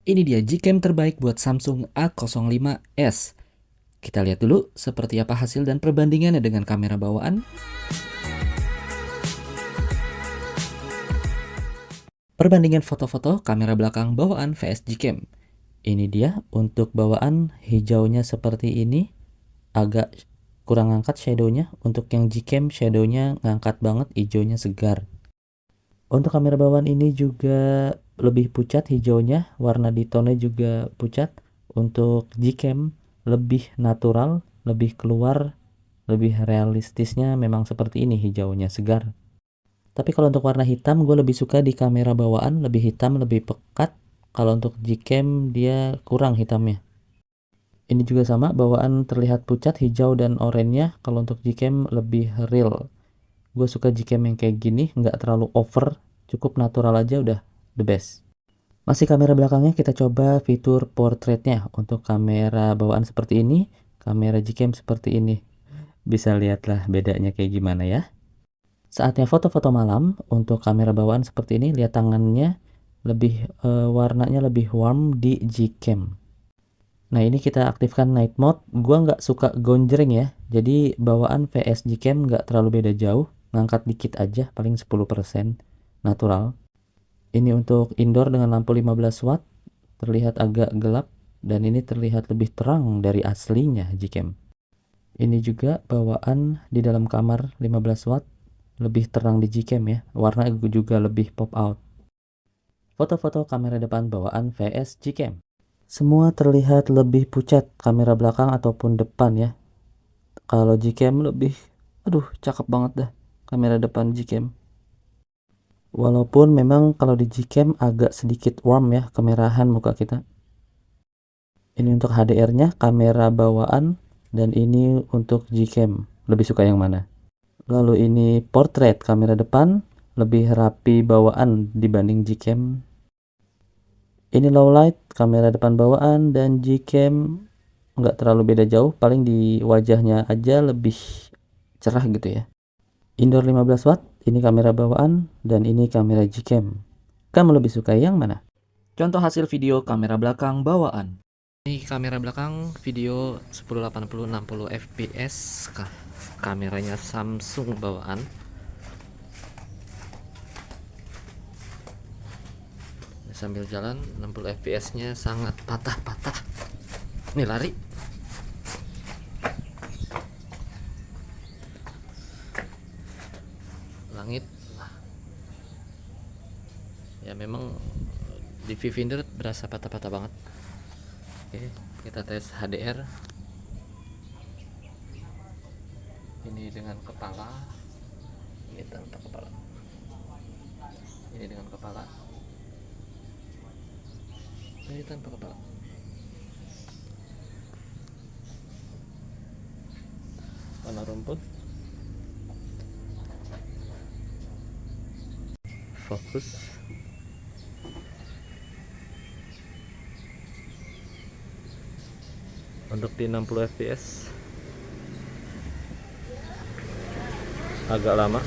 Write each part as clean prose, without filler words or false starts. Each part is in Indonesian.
Ini dia Gcam terbaik buat Samsung A05s. Kita lihat dulu seperti apa hasil dan perbandingannya dengan kamera bawaan. Perbandingan foto-foto kamera belakang bawaan vs Gcam. Ini dia untuk bawaan hijaunya seperti ini, agak kurang ngangkat shadownya. Untuk yang Gcam shadownya ngangkat banget, hijaunya segar. Untuk kamera bawaan ini juga lebih pucat hijaunya, warna di tone juga pucat. Untuk Gcam lebih natural, lebih keluar, lebih realistisnya memang seperti ini, hijaunya segar. Tapi kalau untuk warna hitam gue lebih suka di kamera bawaan, lebih hitam, lebih pekat. Kalau untuk Gcam dia kurang hitamnya. Ini juga sama, bawaan terlihat pucat, hijau dan oranye. Kalau untuk Gcam lebih real. Gue suka Gcam yang kayak gini, nggak terlalu over, cukup natural aja udah the best. Masih kamera belakangnya, kita coba fitur portraitnya. Untuk kamera bawaan seperti ini, kamera Gcam seperti ini. Bisa lihatlah bedanya kayak gimana ya. Saatnya foto-foto malam. Untuk kamera bawaan seperti ini, lihat tangannya lebih warnanya lebih warm di Gcam. Nah ini kita aktifkan night mode. Gua nggak suka gonjreng ya, jadi bawaan vs Gcam nggak terlalu beda jauh, ngangkat dikit aja, paling 10% natural. Ini untuk indoor dengan lampu 15 watt, terlihat agak gelap, dan ini terlihat lebih terang dari aslinya Gcam. Ini juga bawaan di dalam kamar 15 watt, lebih terang di Gcam ya, warna juga lebih pop out. Foto-foto kamera depan bawaan vs Gcam. Semua terlihat lebih pucat, kamera belakang ataupun depan ya. Kalau Gcam lebih, aduh cakep banget dah kamera depan Gcam. Walaupun memang kalau di Gcam agak sedikit warm ya, kemerahan muka kita. Ini untuk HDR-nya, kamera bawaan, dan ini untuk Gcam. Lebih suka yang mana? Lalu ini portrait, kamera depan, lebih rapi bawaan dibanding Gcam. Ini low light, kamera depan bawaan, dan Gcam nggak terlalu beda jauh, paling di wajahnya aja lebih cerah gitu ya. Indoor 15 watt, ini kamera bawaan, dan ini kamera Gcam. Kamu lebih suka yang mana? Contoh hasil video kamera belakang bawaan. Ini kamera belakang video 1080 60 fps. Kameranya Samsung bawaan. Sambil jalan 60 fps nya sangat patah-patah. Ini lari. Langit ya, memang di viewfinder berasa patah-patah banget. Oke, kita tes HDR. Ini dengan kepala, ini tanpa kepala, ini dengan kepala, ini tanpa kepala. Warna rumput, fokus, untuk di 60 fps agak lama.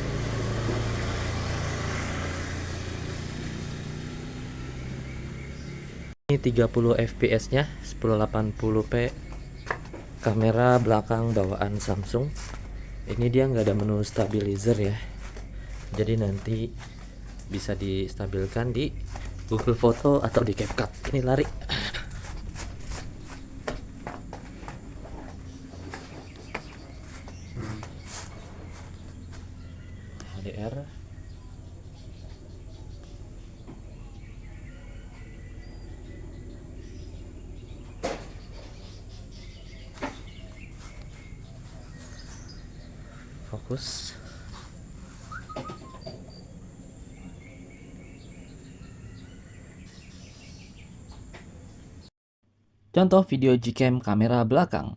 Ini 30 fps nya 1080p. Kamera belakang bawaan Samsung. Ini dia nggak ada menu stabilizer ya, jadi nanti bisa distabilkan di Google Foto atau di CapCut. Ini lari. HDR. Fokus. Contoh video Gcam kamera belakang.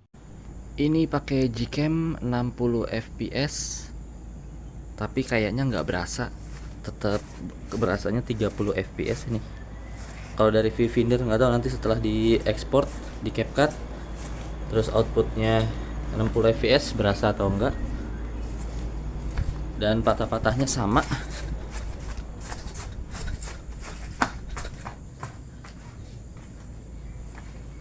Ini pakai Gcam 60 fps, tapi kayaknya nggak berasa, tetap berasanya 30 fps ini. Kalau dari viewfinder nggak tahu nanti setelah diekspor di CapCut, terus outputnya 60 fps berasa atau enggak. Dan patah-patahnya sama.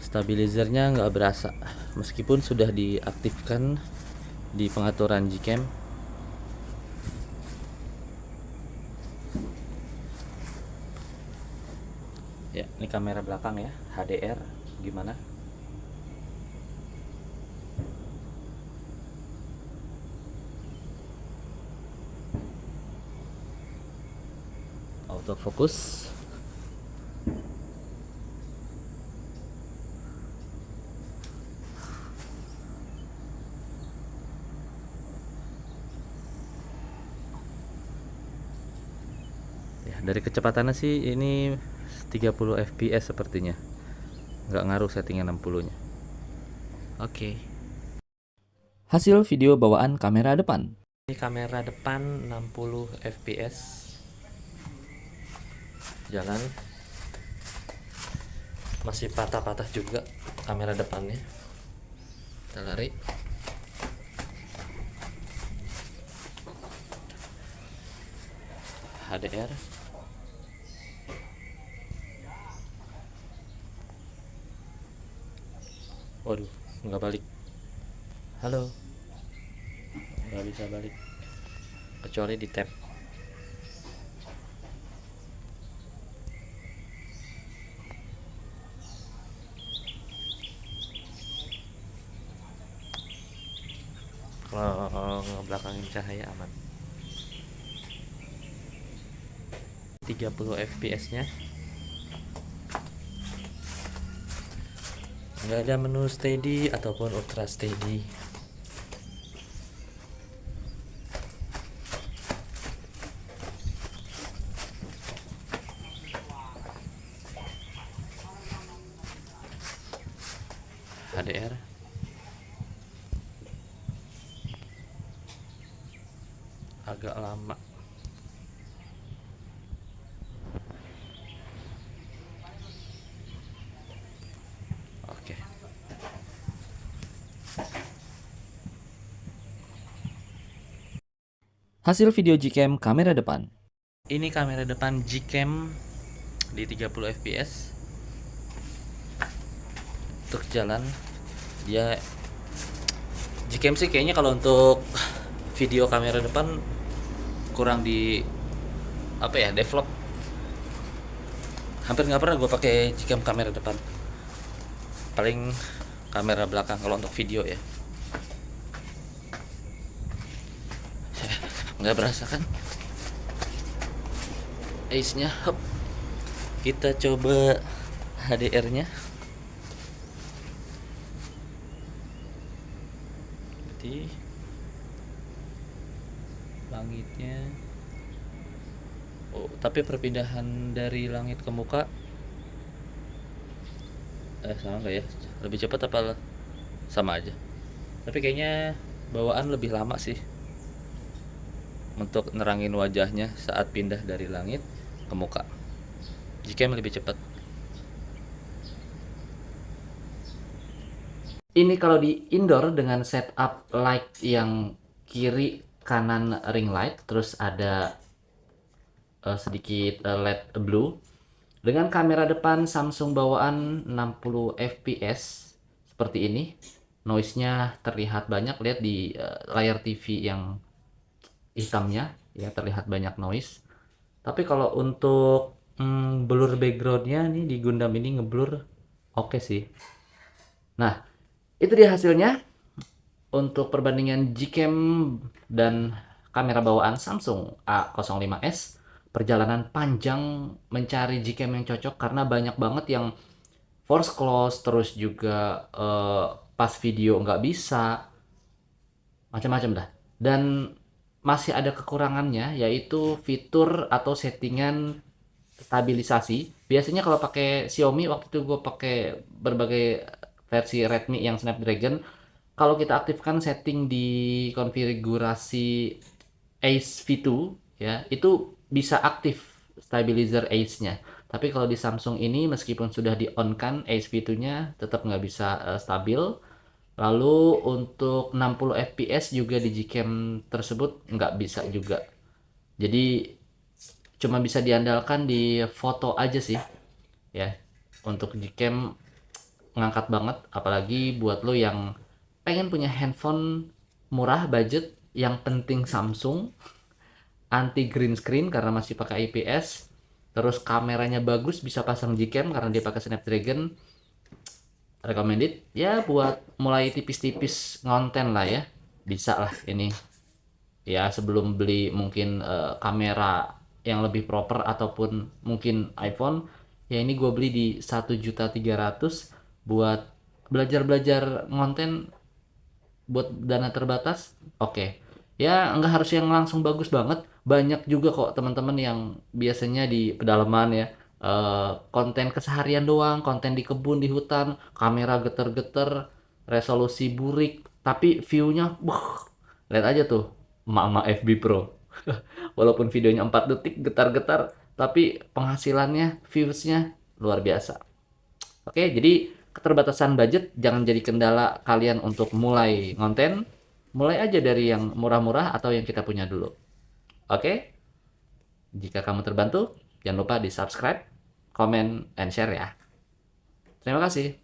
Stabilizernya nggak berasa meskipun sudah diaktifkan di pengaturan Gcam. Ya, ini kamera belakang ya, HDR gimana? Autofocus. Ya, dari kecepatannya sih ini 30 fps sepertinya. Nggak ngaruh settingan 60-nya. Oke. Hasil video bawaan kamera depan. Ini kamera depan 60 fps. Jalan. Masih patah-patah juga kamera depannya. Kita lari. HDR. Waduh, nggak balik. Halo. Nggak bisa balik. Kecuali di tap. Kalau ngebelakangin cahaya aman. 30 fps nya. Nggak ada menu steady ataupun ultra steady. HDR agak lama. Oke. Hasil video Gcam kamera depan. Ini kamera depan Gcam di 30 fps. Untuk jalan dia Gcam sih kayaknya kalau untuk video kamera depan kurang di apa ya, develop. Hampir nggak pernah gue pakai Gcam kamera depan, paling kamera belakang kalau untuk video ya. Nggak berasa kan ace nya. Kita coba HDR nya. Berarti langitnya, oh tapi perpindahan dari langit ke muka sama nggak ya, lebih cepat apa sama aja? Tapi kayaknya bawaan lebih lama sih untuk nerangin wajahnya saat pindah dari langit ke muka. Gcam lebih cepat. Ini kalau di indoor dengan setup light yang kiri kanan ring light, terus ada sedikit LED blue. Dengan kamera depan Samsung bawaan 60 fps seperti ini, noise-nya terlihat banyak. Lihat di layar TV yang hitamnya ya, terlihat banyak noise. Tapi kalau untuk blur backgroundnya nih di Gundam ini ngeblur oke sih. Nah, itu dia hasilnya untuk perbandingan Gcam dan kamera bawaan Samsung A05s. Perjalanan panjang mencari Gcam yang cocok karena banyak banget yang force close, terus juga pas video nggak bisa, macam-macam dah. Dan masih ada kekurangannya, yaitu fitur atau settingan stabilisasi. Biasanya kalau pakai Xiaomi, waktu itu gue pakai berbagai versi Redmi yang Snapdragon, kalau kita aktifkan setting di konfigurasi Ace V2 ya, itu bisa aktif stabilizer Ace-nya. Tapi kalau di Samsung ini meskipun sudah di on kan Ace V2-nya tetap nggak bisa stabil. Lalu untuk 60 fps juga di Gcam tersebut nggak bisa juga. Jadi cuma bisa diandalkan di foto aja sih ya. Untuk Gcam ngangkat banget, apalagi buat lo yang pengen punya handphone murah budget, yang penting Samsung, anti green screen karena masih pakai IPS, terus kameranya bagus, bisa pasang Gcam karena dia pakai Snapdragon. Recommended ya buat mulai tipis-tipis ngonten lah ya, bisa lah ini ya, sebelum beli mungkin kamera yang lebih proper ataupun mungkin iPhone. Ya ini gue beli di 1.300.000 buat belajar-belajar ngonten, buat dana terbatas. Oke. Ya nggak harus yang langsung bagus banget, banyak juga kok teman-teman yang biasanya di pedalaman ya, konten keseharian doang, konten di kebun di hutan, kamera geter-geter, resolusi burik, tapi view-nya lihat aja tuh, emak-emak FB Pro. Walaupun videonya 4 detik getar-getar, tapi penghasilannya, views-nya luar biasa. Oke, jadi keterbatasan budget jangan jadi kendala kalian untuk mulai konten. Mulai aja dari yang murah-murah atau yang kita punya dulu. Oke, jika kamu terbantu, jangan lupa di subscribe, comment, and share ya. Terima kasih.